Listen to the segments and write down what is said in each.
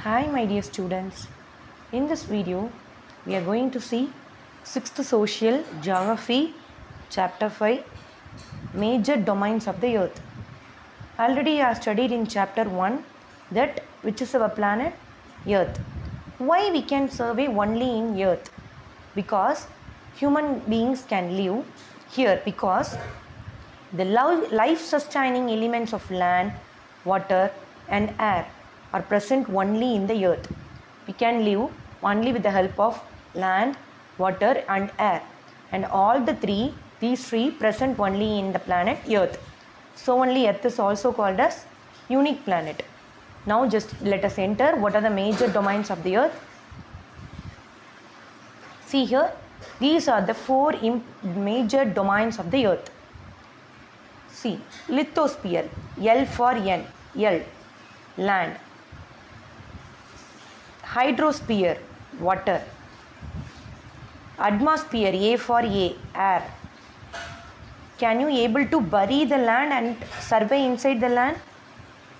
Hi my dear students, in this video we are going to see 6th Social Geography Chapter 5 Major Domains of the Earth. Already I have studied in Chapter 1 that which is our planet Earth. Why we can survey only in Earth? Because human beings can live here because the life sustaining elements of land, water and air are present only in the earth. We can live only with the help of land, water and air, and all these three present only in the planet earth. So only earth is also called as unique planet. Now just let us enter what are the major domains of the earth. See here, these are the four major domains of the earth. See, lithosphere, L for N, L, land. Hydrosphere, water. Atmosphere, A for A, air. Can you able to bury the land and survey inside the land?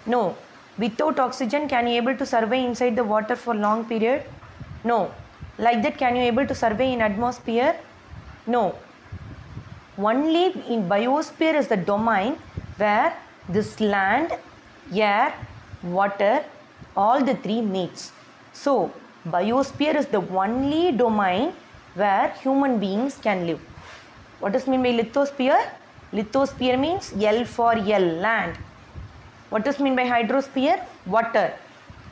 No. Without oxygen, can you able to survey inside the water for long period? No. Like that, can you able to survey in atmosphere? No. Only in biosphere is the domain where this land, air, water, all the three meets. So, biosphere is the only domain where human beings can live. What does mean by lithosphere? Lithosphere means L for L, land. What does mean by hydrosphere? Water.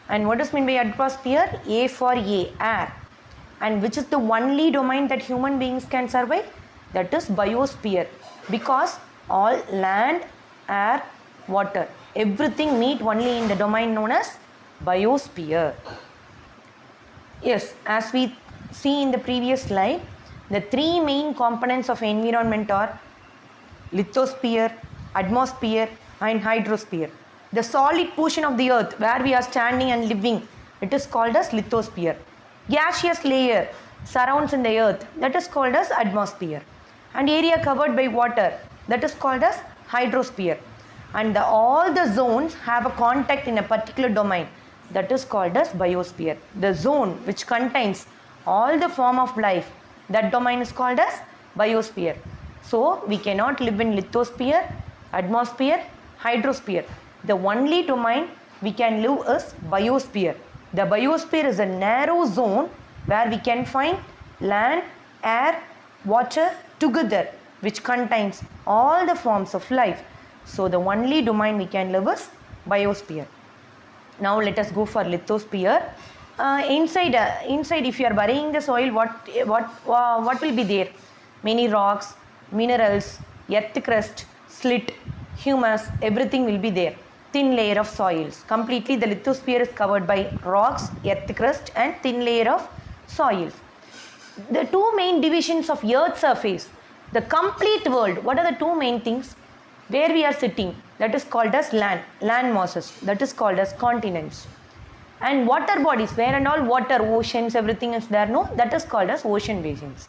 And what does mean by atmosphere? A for A, air. And which is the only domain that human beings can survive? That is biosphere, because all land, air, water, everything meet only in the domain known as biosphere. Yes, as we see in the previous slide, the three main components of environment are lithosphere, atmosphere and hydrosphere. The solid portion of the earth where we are standing and living, it is called as lithosphere. Gaseous layer surrounds in the earth, that is called as atmosphere. And area covered by water, that is called as hydrosphere. And all the zones have a contact in a particular domain, that is called as biosphere. The zone which contains all the form of life, that domain is called as biosphere. So we cannot live in lithosphere, atmosphere, hydrosphere. The only domain we can live is biosphere. The biosphere is a narrow zone where we can find land, air, water together, which contains all the forms of life. So the only domain we can live is biosphere. Now let us go for lithosphere. Inside if you are burying the soil, what will be there? Many rocks, minerals, earth crust, slit, humus, everything will be there. Thin layer of soils. Completely the lithosphere is covered by rocks, earth crust and thin layer of soils. The two main divisions of earth's surface, the complete world, what are the two main things? Where we are sitting, that is called as land masses, that is called as continents. And water bodies, where and all water, oceans, everything is there, no, that is called as ocean basins.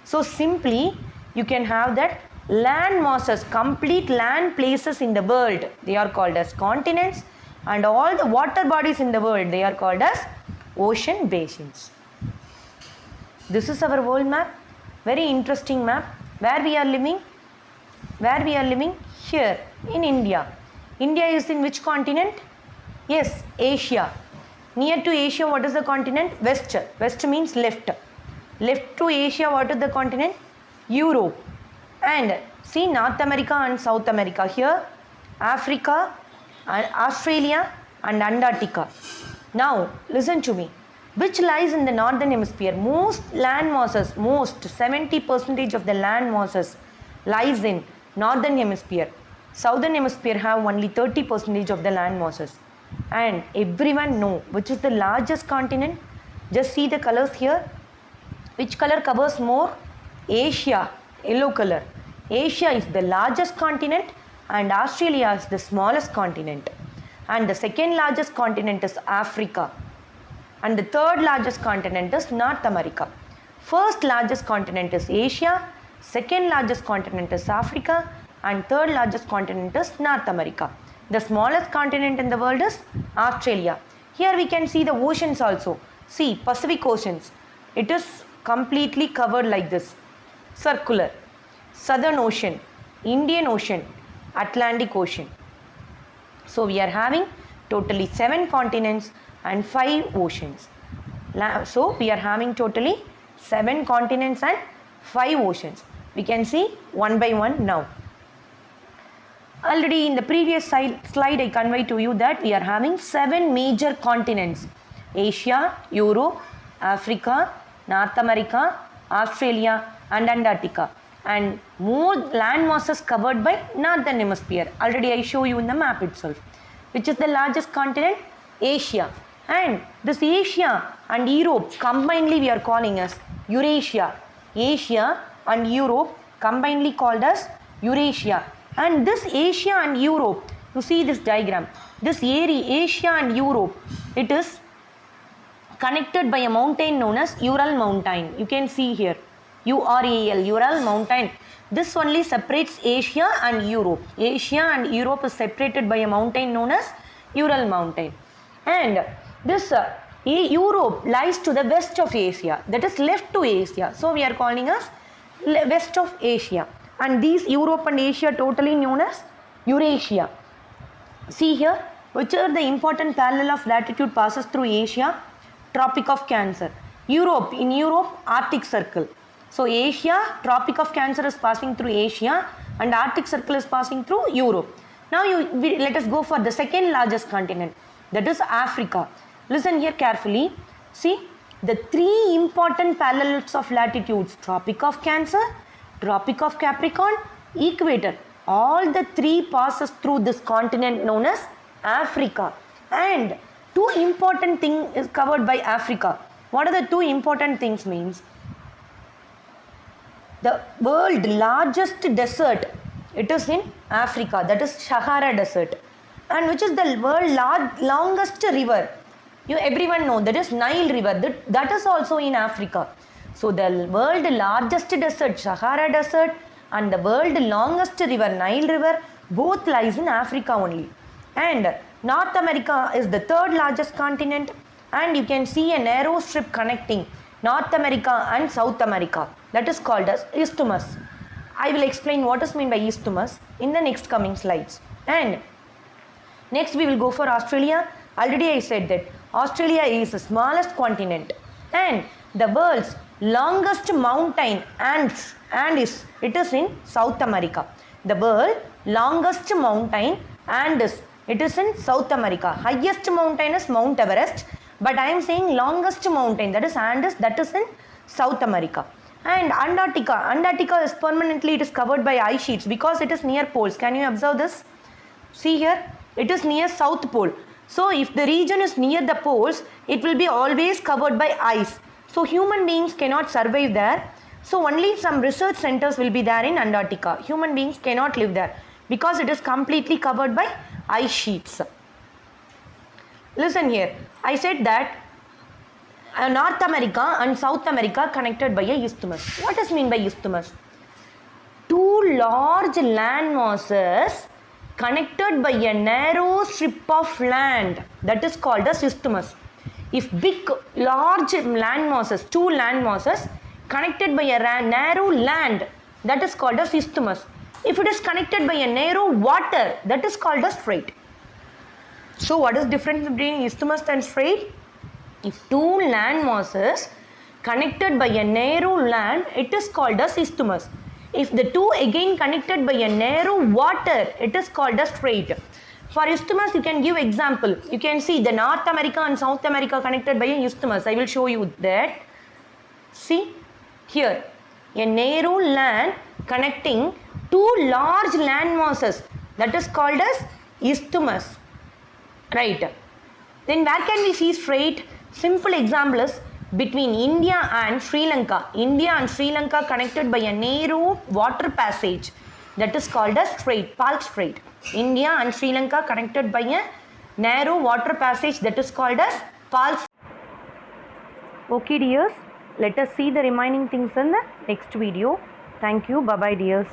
So simply you can have that land masses, complete land places in the world, they are called as continents, and all the water bodies in the world, they are called as ocean basins. This is our world map, very interesting map. Where we are living? Where we are living? Here in India. India is in which continent? Yes, Asia. Near to Asia, what is the continent? West. West means left. Left to Asia, what is the continent? Europe. And see North America and South America here, Africa and Australia and Antarctica. Now listen to me. Which lies in the northern hemisphere? Most land masses, 70% of the land masses lies in northern hemisphere. Southern hemisphere have only 30% of the land masses. And everyone know which is the largest continent. Just see the colors here. Which color covers more? Asia, yellow color. Asia is the largest continent and Australia is the smallest continent. And the second largest continent is Africa. And the third largest continent is North America. First largest continent is Asia, second largest continent is Africa, and third largest continent is North America. The smallest continent in the world is Australia. Here we can see the oceans also. See, Pacific Oceans. It is completely covered like this. Circular. Southern Ocean, Indian Ocean, Atlantic Ocean. So we are having totally 7 continents and 5 oceans. So we are having totally 7 continents and 5 oceans. We can see one by one now. Already in the previous slide I conveyed to you that we are having 7 major continents: Asia, Europe, Africa, North America, Australia and Antarctica, and more land masses covered by northern hemisphere. Already I show you in the map itself. Which is the largest continent? Asia. And this Asia and Europe combinedly we are calling as Eurasia. Asia and Europe combinedly called as Eurasia. And this Asia and Europe, you see this diagram, this area Asia and Europe, it is connected by a mountain known as Ural mountain. You can see here, URAL, Ural mountain. This only separates Asia and Europe. Asia and Europe is separated by a mountain known as Ural mountain. And this Europe lies to the west of Asia, that is left to Asia. So we are calling as west of Asia. And these Europe and Asia totally known as Eurasia. See here, which are the important parallel of latitude passes through Asia? Tropic of Cancer. Europe, in Europe, Arctic Circle. So Asia, Tropic of Cancer is passing through Asia and Arctic Circle is passing through Europe. Now let us go for the second largest continent, that is Africa. Listen here carefully. See, the 3 important parallels of latitudes: Tropic of Cancer, Tropic of Capricorn, Equator. All the 3 passes through this continent known as Africa. And 2 important things is covered by Africa. What are the 2 important things means? The world largest desert, it is in Africa, that is Sahara Desert. And which is the world longest river? Everyone know that is Nile River, that is also in Africa. So the world largest desert, Sahara Desert, and the world longest river, Nile River, both lies in Africa only. And North America is the 3rd largest continent, and you can see a narrow strip connecting North America and South America, that is called as isthmus. I will explain what is meant by isthmus in the next coming slides. And next we will go for Australia. Already I said that Australia is the smallest continent, and the world's longest mountain it is in South America. The world longest mountain it is in South America. Highest mountain is Mount Everest, but I am saying longest mountain, that is Andes, that is in South America. And Antarctica is permanently, it is covered by ice sheets because it is near poles. Can you observe this? See here, it is near South Pole. So if the region is near the poles, it will be always covered by ice. So human beings cannot survive there. So only some research centers will be there in Antarctica. Human beings cannot live there because it is completely covered by ice sheets. Listen here, I said that North America and South America connected by a isthmus. What does mean by isthmus? 2 large land masses connected by a narrow strip of land, that is called as isthmus. If large land masses, 2 land masses connected by a narrow land, that is called as isthmus. If it is connected by a narrow water, that is called as strait. So what is the difference between isthmus and strait? If 2 land masses connected by a narrow land, it is called as isthmus. If the 2 again connected by a narrow water, it is called as strait. For isthmus, you can give example. You can see the North America and South America connected by an isthmus. I will show you that. See here, a narrow land connecting 2 large land masses, that is called as isthmus. Right. Then where can we see strait? Simple example is between India and Sri Lanka. India and Sri Lanka connected by a narrow water passage, that is called as strait, Palk Strait. India and Sri Lanka connected by a narrow water passage, that is called as Palk. Okay dears, let us see the remaining things in the next video. Thank you. Bye bye dears.